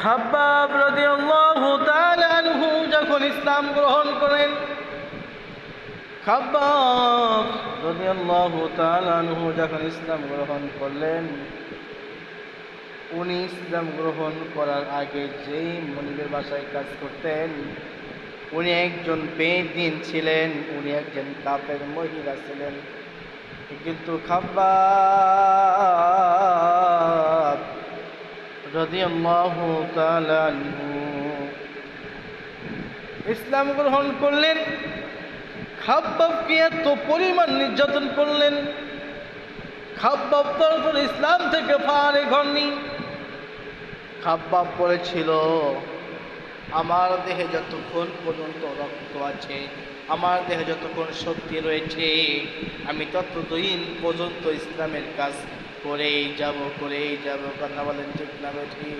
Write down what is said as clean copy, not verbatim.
খাব্বাব রাদিয়াল্লাহু তাআলা আনহু যখন ইসলাম গ্রহণ করেন, খাব্বাব রাদিয়াল্লাহু তাআলা আনহু যখন ইসলাম গ্রহণ করলেন, উনি ইসলাম গ্রহণ করার আগে যেই মনিবের বাসায় কাজ করতেন, উনি একজন বেদিন ছিলেন, উনি একজন কাফের মহিলা ছিলেন। কিন্তু খাব্বাব রাদিয়াল্লাহু তাআলা আনহু ইসলাম গ্রহণ করলেন। খাব্বাবকে এত পরিমাণ নির্যাতন করলেন, খাব্বাব তখন ইসলাম থেকে ফারেক হননি। খাব্বাব বলেছিল, আমার দেহে যতক্ষণ পর্যন্ত রক্ত আছে, আমার দেহে যতক্ষণ শক্তি রয়েছে, আমি ততদিন পর্যন্ত ইসলামের কাজ করেই যাব। কথা বলেন ঠিক না ঠিক?